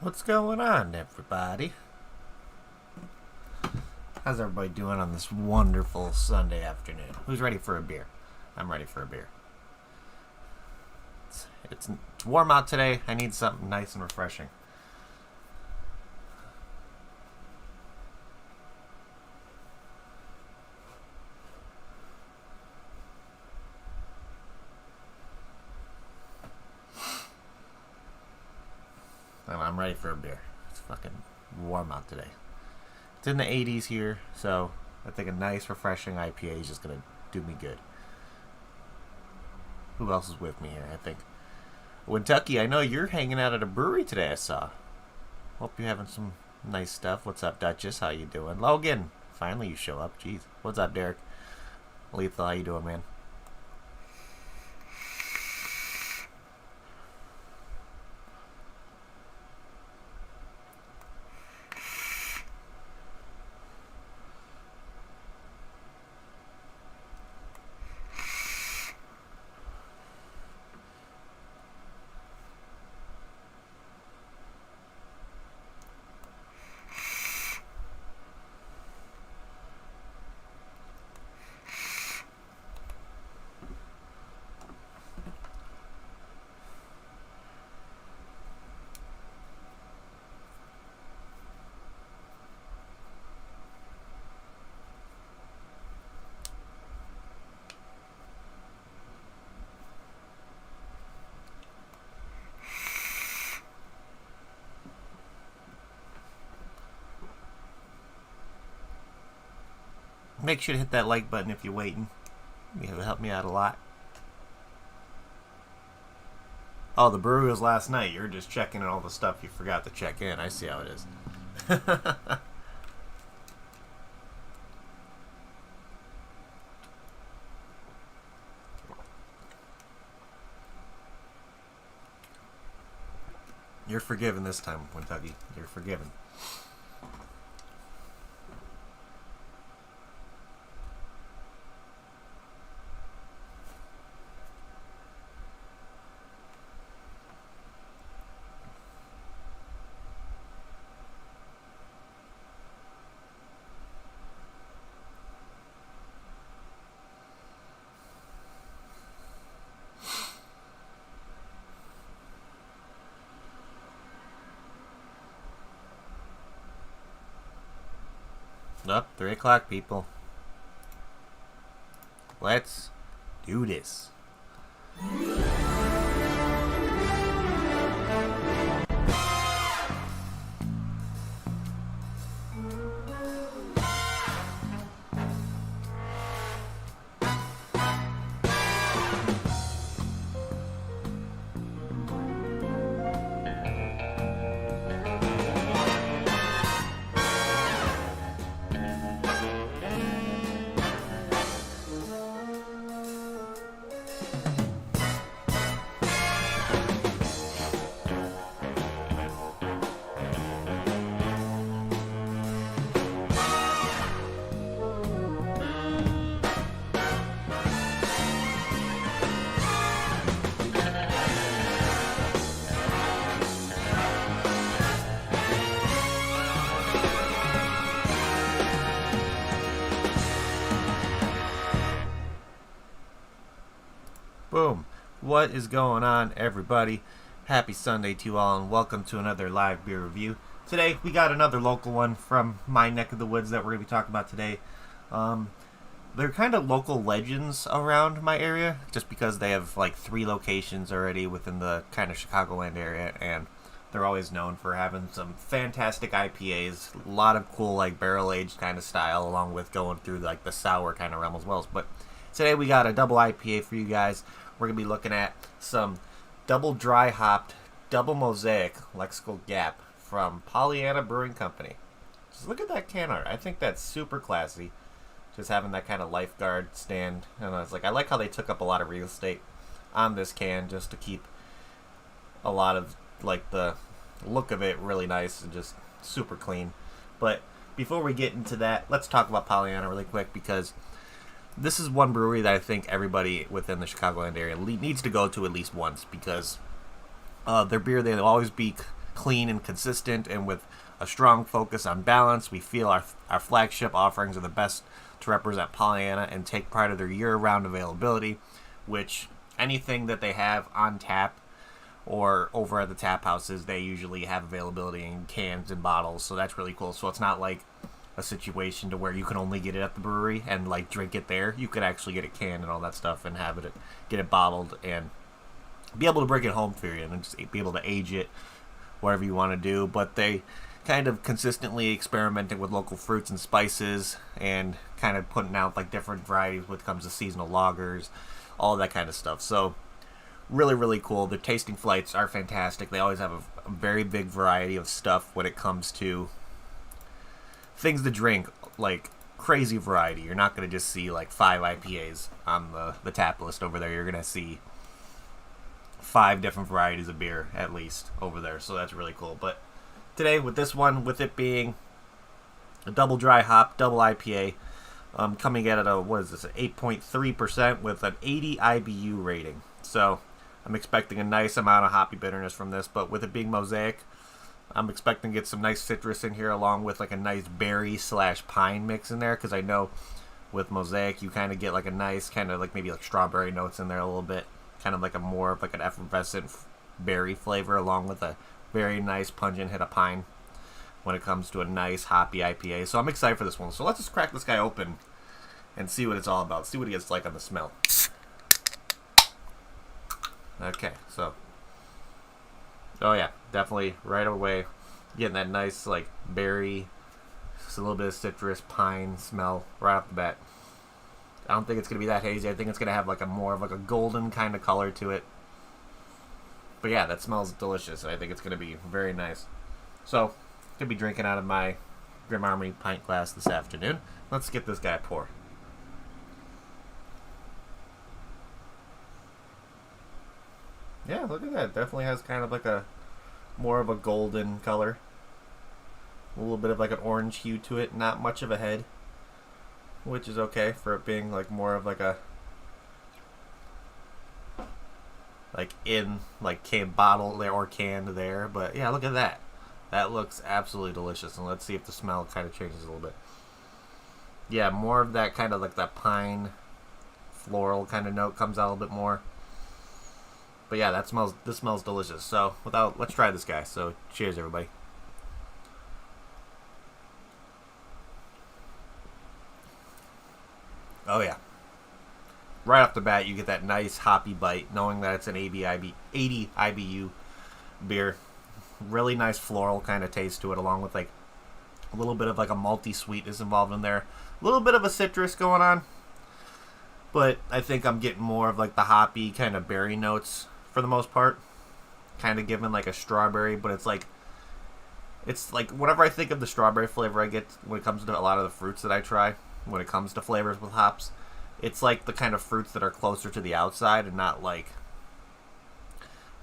What's going on, everybody? How's everybody doing on this wonderful Sunday afternoon? Who's ready for a beer? I'm ready for a beer. It's warm out today. I need something nice and refreshing. I'm ready for a beer. It's fucking warm out today. It's in the 80s here, so I think a nice, refreshing IPA is just gonna do me good. Who else is with me here? I think Kentucky. I know you're hanging out at a brewery today. I saw. Hope you're having some nice stuff. What's up, Duchess? How you doing? Logan, finally you show up. Jeez. What's up, Derek? Lethal, how you doing, man? Make sure to hit that like button if you're waiting. It'll help me out a lot. Oh, the brewery was last night. You're just checking in all the stuff you forgot to check in. I see how it is. You're forgiven this time, Kentucky. You're forgiven. Up, 3 o'clock, people. Let's do this. Boom. What is going on, everybody? Happy Sunday to you all, and welcome to another live beer review. Today, we got another local one from my neck of the woods that we're going to be talking about today. They're kind of local legends around my area, just because they have like 3 locations already within the kind of Chicagoland area, and they're always known for having some fantastic IPAs, a lot of cool like barrel-aged kind of style, along with going through like the sour kind of realm as well. But today we got a double IPA for you guys. We're going to be looking at some double dry hopped, double Mosaic Lexical Gap from Pollyanna Brewing Company. Just look at that can art. I think that's super classy. Just having that kind of lifeguard stand. And I like how they took up a lot of real estate on this can just to keep a lot of like the look of it really nice and just super clean. But before we get into that, let's talk about Pollyanna really quick, because this is one brewery that I think everybody within the Chicagoland area needs to go to at least once, because their beer, they'll always be clean and consistent, and with a strong focus on balance. We feel our flagship offerings are the best to represent Pollyanna and take pride of their year-round availability, which anything that they have on tap or over at the tap houses, they usually have availability in cans and bottles, so that's really cool. So it's not like a situation to where you can only get it at the brewery and like drink it there. You could actually get it canned and all that stuff and have it, get it bottled and be able to bring it home for you and just be able to age it, whatever you want to do. But they kind of consistently experimenting with local fruits and spices and kind of putting out like different varieties when it comes to seasonal lagers, all that kind of stuff. So really, really cool. Their tasting flights are fantastic. They always have a very big variety of stuff when it comes to things to drink, like crazy variety. You're not going to just see like 5 IPAs on the tap list over there. You're going to see 5 different varieties of beer at least over there. So that's really cool. But today with this one, with it being a double dry hop, double IPA, coming at a, what is this, 8.3% with an 80 IBU rating. So I'm expecting a nice amount of hoppy bitterness from this, but with it being Mosaic, I'm expecting to get some nice citrus in here along with like a nice berry / pine mix in there, because I know with Mosaic you kind of get like a nice kind of like maybe like strawberry notes in there a little bit, kind of like a more of like an effervescent berry flavor along with a very nice pungent hit of pine when it comes to a nice hoppy IPA. So I'm excited for this one. So let's just crack this guy open and see what it's all about. See what it gets like on the smell. Okay, so oh yeah, definitely right away getting that nice like berry, just a little bit of citrus, pine smell right off the bat. I don't think it's gonna be that hazy. I think it's gonna have like a more of like a golden kind of color to it. But yeah, that smells delicious. I think it's gonna be very nice. So gonna be drinking out of my Grim Army pint glass this afternoon. Let's get this guy poured. Yeah, look at that. Definitely has kind of like a more of a golden color. A little bit of like an orange hue to it. Not much of a head, which is okay for it being like more of like a like in like can bottle there or canned there. But yeah, look at that. That looks absolutely delicious. And let's see if the smell kind of changes a little bit. Yeah, more of that kind of like that pine floral kind of note comes out a little bit more. But yeah, this smells delicious. So let's try this guy. So cheers, everybody. Oh yeah. Right off the bat, you get that nice hoppy bite, knowing that it's an 80 IBU beer. Really nice floral kind of taste to it, along with like a little bit of like a malty sweetness involved in there. A little bit of a citrus going on. But I think I'm getting more of like the hoppy kind of berry notes for the most part. Kind of giving like a strawberry, but it's like whenever I think of the strawberry flavor I get when it comes to a lot of the fruits that I try, when it comes to flavors with hops, it's like the kind of fruits that are closer to the outside and not like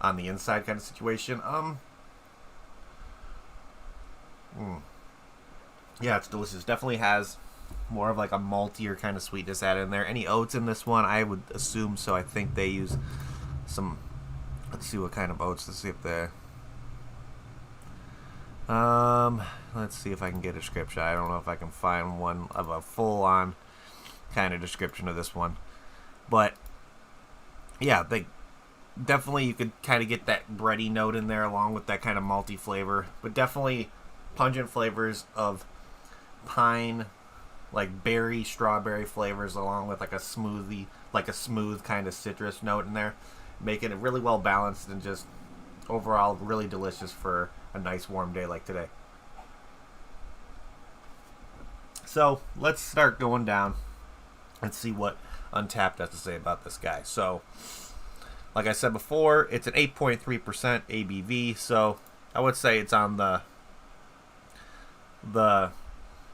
on the inside kind of situation. Yeah, it's delicious. Definitely has more of like a maltier kind of sweetness added in there. Any oats in this one? I would assume so. I think they use some. Let's see what kind of oats. Let's see if they're. Let's see if I can get a description. I don't know if I can find one of a full-on kind of description of this one, but yeah, they definitely you could kind of get that bready note in there along with that kind of malty flavor, but definitely pungent flavors of pine, like berry, strawberry flavors, along with like a smooth kind of citrus note in there, making it really well balanced and just overall really delicious for a nice warm day like today. So let's start going down and see what Untapped has to say about this guy. So like I said before, it's an 8.3% ABV, so I would say it's on the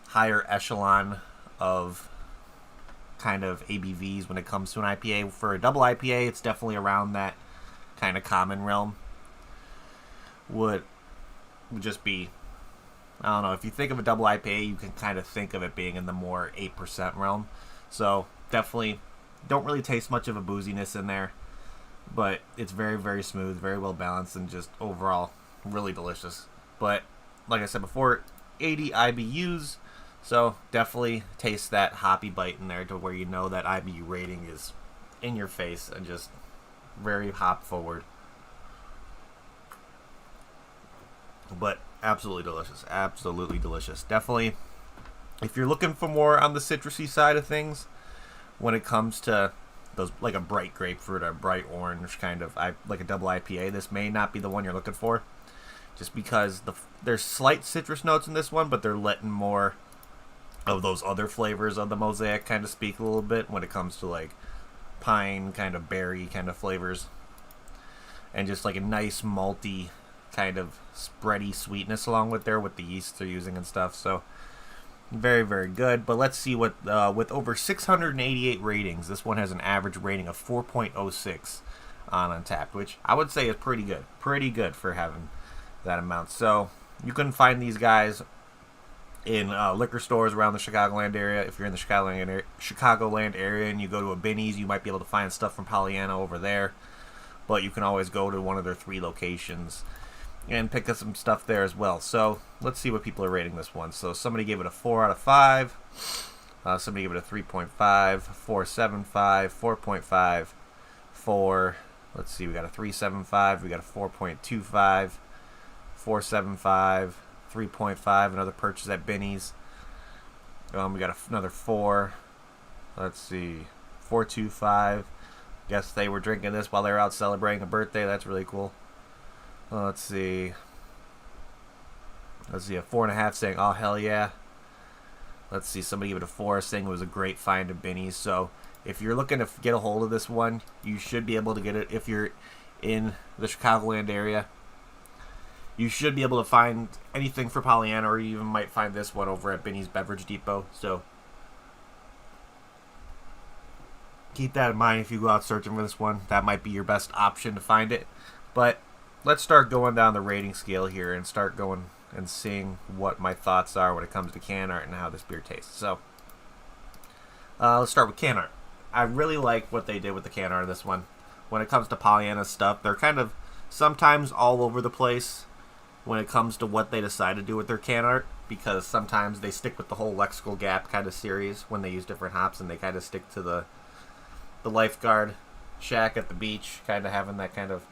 higher echelon of kind of ABVs when it comes to an IPA. For a double IPA, it's definitely around that kind of common realm. Would just be, I don't know, if you think of a double IPA, you can kind of think of it being in the more 8% realm. So definitely don't really taste much of a booziness in there, but it's very, very smooth, very well balanced, and just overall really delicious. But like I said before, 80 IBUs, so definitely taste that hoppy bite in there to where you know that IBU rating is in your face and just very hop forward. But absolutely delicious. Absolutely delicious. Definitely, if you're looking for more on the citrusy side of things, when it comes to those, like a bright grapefruit or bright orange kind of, like a double IPA, this may not be the one you're looking for. Just because there's slight citrus notes in this one, but they're letting more of those other flavors of the Mosaic kind of speak a little bit when it comes to like pine kind of berry kind of flavors. And just like a nice malty kind of spready sweetness along with there with the yeast they're using and stuff. So very, very good. But let's see what, with over 688 ratings, this one has an average rating of 4.06 on Untappd, which I would say is pretty good. Pretty good for having that amount. So you can find these guys in liquor stores around the Chicagoland area. If you're in the Chicagoland area and you go to a Binny's, you might be able to find stuff from Pollyanna over there. But you can always go to one of their 3 locations and pick up some stuff there as well. So let's see what people are rating this one. So somebody gave it a 4 out of 5. Somebody gave it a 3.5, 4.75, 4.5, 4. Let's see, we got a 3.75, we got a 4.25, 4.75, 3.5, another purchase at Binny's. We got another 4. Let's see, 4.25. Guess they were drinking this while they were out celebrating a birthday. That's really cool. Let's see, a 4.5 saying, oh, hell yeah. Let's see, somebody gave it a 4 saying it was a great find at Binny's. So if you're looking to get a hold of this one, you should be able to get it if you're in the Chicagoland area. You should be able to find anything for Pollyanna, or you even might find this one over at Binny's Beverage Depot. So keep that in mind if you go out searching for this one. That might be your best option to find it. But let's start going down the rating scale here and start going and seeing what my thoughts are when it comes to can art and how this beer tastes. So let's start with can art. I really like what they did with the can art of this one. When it comes to Pollyanna stuff, they're kind of sometimes all over the place when it comes to what they decide to do with their can art, because sometimes they stick with the whole Lexical Gap kind of series when they use different hops, and they kind of stick to the lifeguard shack at the beach, kind of having that kind of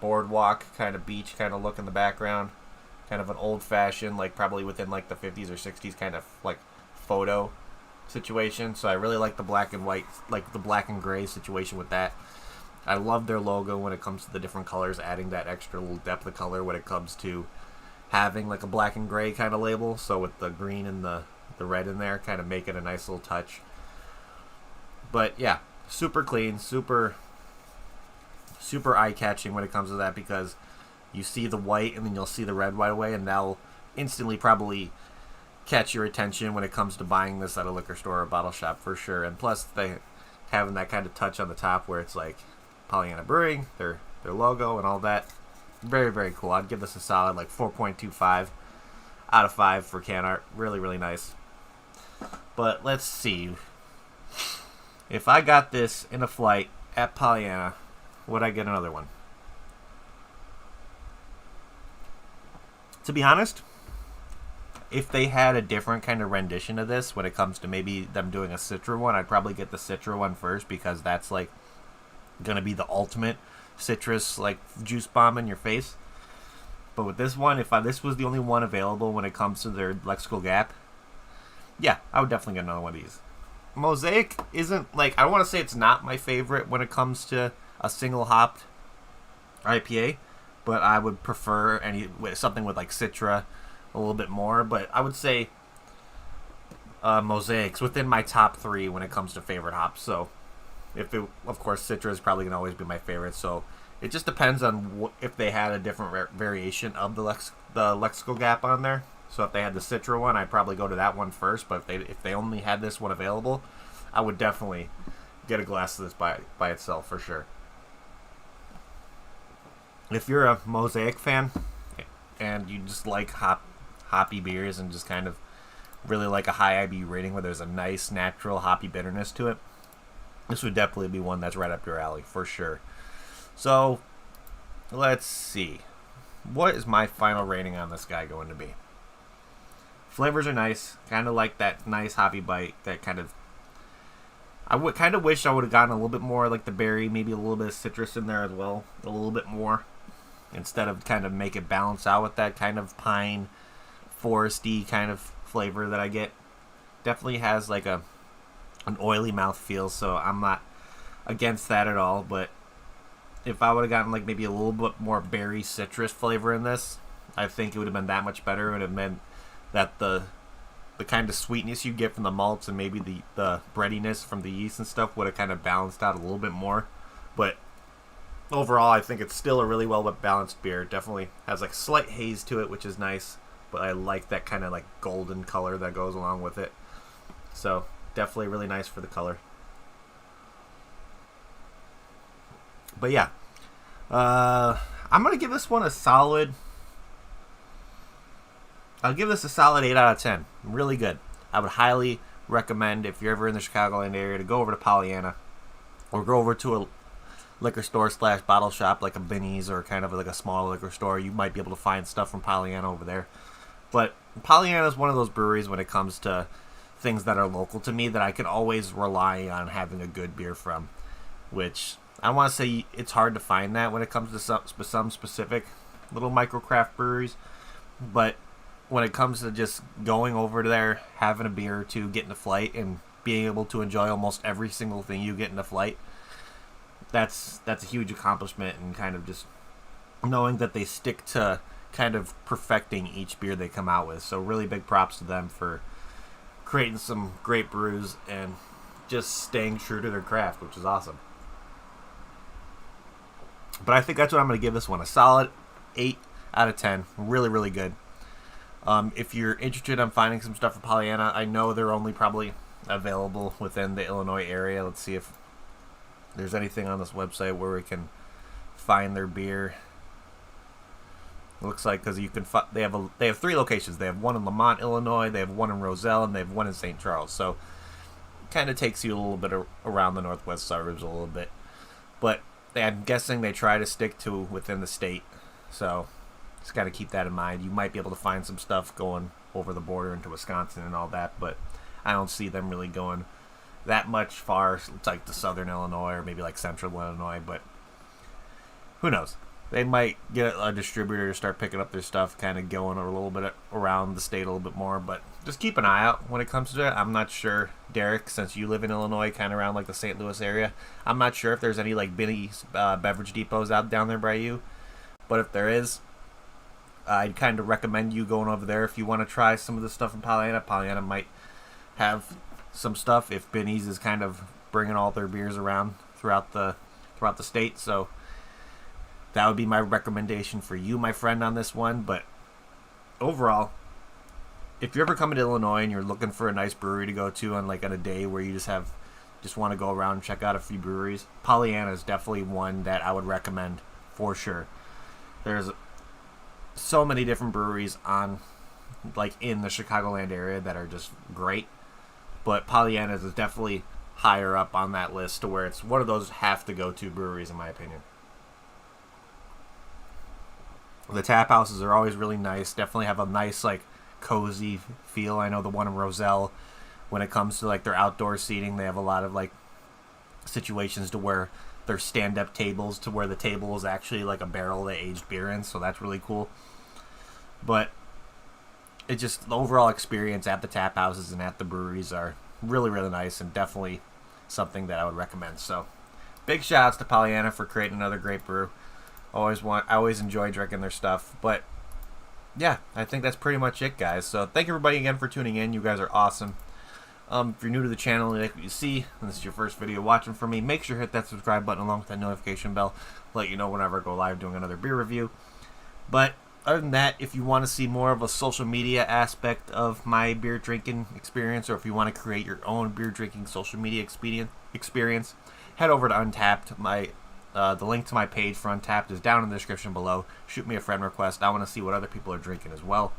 boardwalk kind of beach kind of look in the background, kind of an old-fashioned, like probably within like the 50s or 60s kind of like photo situation. So I really like the black and white, like the black and gray situation with that. I love their logo when it comes to the different colors, adding that extra little depth of color when it comes to having like a black and gray kind of label. So with the green and the red in there, kind of make it a nice little touch. But yeah, super clean, super eye-catching when it comes to that, because you see the white and then you'll see the red right away, and that'll instantly probably catch your attention when it comes to buying this at a liquor store or a bottle shop for sure. And plus they having that kind of touch on the top where it's like Pollyanna Brewing, their logo and all that. Very, very cool. I'd give this a solid like 4.25 out of 5 for can art. Really, really nice. But let's see. If I got this in a flight at Pollyanna, would I get another one? To be honest, if they had a different kind of rendition of this when it comes to maybe them doing a Citra one, I'd probably get the Citra one first, because that's like gonna be the ultimate citrus like juice bomb in your face. But with this one, if this was the only one available when it comes to their Lexical Gap, yeah, I would definitely get another one of these. Mosaic isn't like, I don't want to say it's not my favorite when it comes to a single hopped IPA, but I would prefer something with like Citra a little bit more. But I would say Mosaic's within my top 3 when it comes to favorite hops. So of course, Citra is probably going to always be my favorite. So it just depends on if they had a different variation of the Lexical Gap on there. So if they had the Citra one, I'd probably go to that one first. But if they only had this one available, I would definitely get a glass of this by itself for sure. If you're a Mosaic fan and you just like hoppy beers and just kind of really like a high IBU rating where there's a nice natural hoppy bitterness to it, this would definitely be one that's right up your alley for sure. So let's see. what is my final rating on this guy going to be? Flavors are nice. Kind of like that nice hoppy bite. That kind of... I would kind of wish I would have gotten a little bit more like the berry. Maybe a little bit of citrus in there as well. A little bit more. Instead of kind of make it balance out with that kind of pine, foresty kind of flavor that I get. Definitely has like an oily mouthfeel, so I'm not against that at all. But if I would have gotten like maybe a little bit more berry citrus flavor in this, I think it would have been that much better. It would have meant that the kind of sweetness you get from the malts and maybe the breadiness from the yeast and stuff would have kind of balanced out a little bit more. But overall, I think it's still a really well balanced beer. It definitely has like slight haze to it, which is nice. But I like that kind of like golden color that goes along with it. So definitely really nice for the color. But yeah, I'm gonna give this one a solid. I'll give this a solid 8 out of 10. Really good. I would highly recommend, if you're ever in the Chicagoland area, to go over to Pollyanna or go over to a liquor store / bottle shop like a Binny's or kind of like a small liquor store. You might be able to find stuff from Pollyanna over there. But Pollyanna is one of those breweries when it comes to things that are local to me that I can always rely on having a good beer from. Which I want to say it's hard to find that when it comes to some specific little microcraft breweries. But when it comes to just going over there, having a beer or two, getting a flight, and being able to enjoy almost every single thing you get in a flight, that's a huge accomplishment. And kind of just knowing that they stick to kind of perfecting each beer they come out with. So really big props to them for creating some great brews and just staying true to their craft, which is awesome. But I think that's what I'm going to give this one, a solid 8 out of 10. Really, really good. If you're interested in finding some stuff from Pollyanna, I know they're only probably available within the Illinois area. Let's see if there's anything on this website where we can find their beer. It looks like because you can they have 3 locations. They have one in Lamont, Illinois. They have one in Roselle, and they have one in St. Charles. So it kind of takes you a little bit around the northwest suburbs a little bit. But I'm guessing they try to stick to within the state. So just got to keep that in mind. You might be able to find some stuff going over the border into Wisconsin and all that, but I don't see them really going that much far. It's like the southern Illinois or maybe like central Illinois, but who knows? They might get a distributor to start picking up their stuff, kind of going a little bit around the state a little bit more, but just keep an eye out when it comes to it. I'm not sure, Derek, since you live in Illinois, kind of around like the St. Louis area, I'm not sure if there's any like Binny's beverage depots out down there by you, but if there is, I'd kind of recommend you going over there if you want to try some of the stuff in Pollyanna. Pollyanna might have some stuff if Binny's is kind of bringing all their beers around throughout the state. So that would be my recommendation for you, my friend, on this one. But overall, if you're ever coming to Illinois and you're looking for a nice brewery to go to on a day where you just want to go around and check out a few breweries, Pollyanna is definitely one that I would recommend for sure. There's so many different breweries in the Chicagoland area that are just great, but Pollyanna is definitely higher up on that list to where it's one of those have to go to breweries in my opinion. The tap houses are always really nice. Definitely have a nice cozy feel. I know the one in Roselle, when it comes to their outdoor seating, they have a lot of situations to where there's stand-up tables to where the table is actually a barrel they aged beer in, so that's really cool. But it just, the overall experience at the tap houses and at the breweries are really, really nice and definitely something that I would recommend. So big shout outs to Pollyanna for creating another great brew. I always enjoy drinking their stuff. But yeah, I think that's pretty much it, guys. So thank everybody again for tuning in. You guys are awesome. If you're new to the channel and you like what you see, and this is your first video watching from me, make sure to hit that subscribe button along with that notification bell to let you know whenever I go live doing another beer review. But other than that, if you want to see more of a social media aspect of my beer drinking experience, or if you want to create your own beer drinking social media experience, head over to Untappd. The link to my page for Untappd is down in the description below. Shoot me a friend request. I want to see what other people are drinking as well,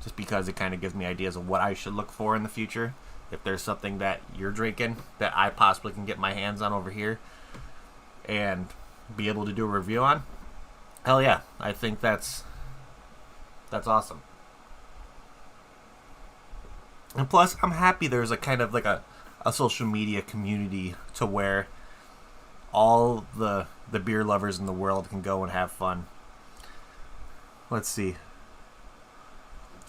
just because it kind of gives me ideas of what I should look for in the future. If there's something that you're drinking that I possibly can get my hands on over here and be able to do a review on, hell yeah, I think that's awesome. And plus, I'm happy there's a kind of like a social media community to where all the beer lovers in the world can go and have fun. Let's see.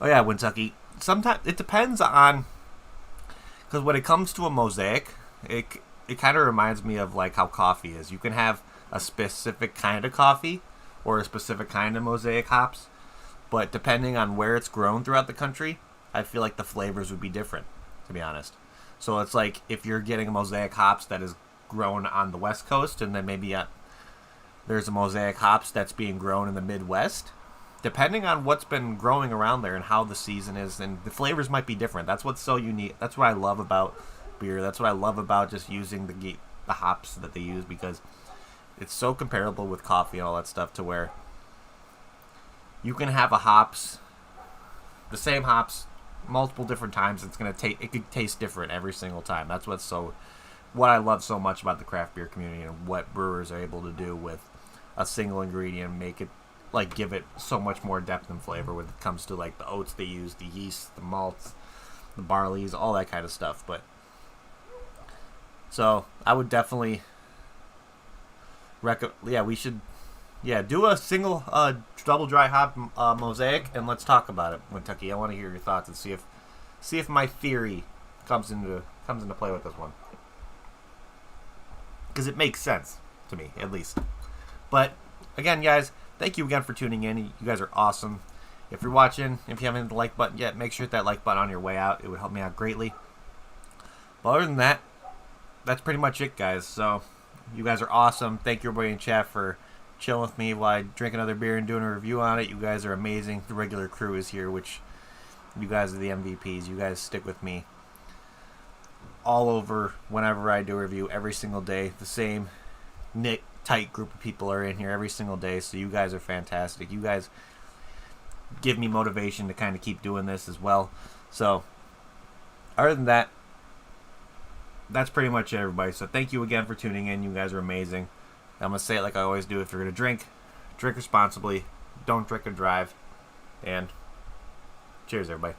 Oh yeah, Kentucky. Sometimes it depends on, because when it comes to a mosaic, it it kind of reminds me of like how coffee is. You can have a specific kind of coffee or a specific kind of mosaic hops, but depending on where it's grown throughout the country, I feel like the flavors would be different, to be honest. So it's like if you're getting a mosaic hops that is grown on the West Coast, and then maybe there's a mosaic hops that's being grown in the Midwest. Depending on what's been growing around there and how the season is, and the flavors might be different. That's what's so unique. That's what I love about beer. That's what I love about just using the hops that they use, because it's so comparable with coffee and all that stuff, to where you can have the same hops, multiple different times. It could taste different every single time. That's what I love so much about the craft beer community, and what brewers are able to do with a single ingredient, make it like give it so much more depth and flavor when it comes to like the oats they use, the yeast, the malts, the barleys, all that kind of stuff. But so I would definitely we should do a single double dry hop mosaic, and let's talk about it, Kentucky. I want to hear your thoughts and see if my theory comes into play with this one, because it makes sense to me, at least. But again, guys, thank you again for tuning in. You guys are awesome. If you're watching, if you haven't hit the like button yet, make sure to hit that like button on your way out. It would help me out greatly. But other than that, that's pretty much it, guys. So you guys are awesome. Thank you, everybody in chat, for chilling with me while I drink another beer and doing a review on it. You guys are amazing. The regular crew is here, which you guys are the MVPs. You guys stick with me all over whenever I do a review, every single day. The same tight group of people are in here every single day, so you guys are fantastic. You guys give me motivation to kind of keep doing this as well. So other than that, that's pretty much it, everybody. So thank you again for tuning in. You guys are amazing. I'm going to say it like I always do. If you're going to drink responsibly. Don't drink and drive. And cheers, everybody.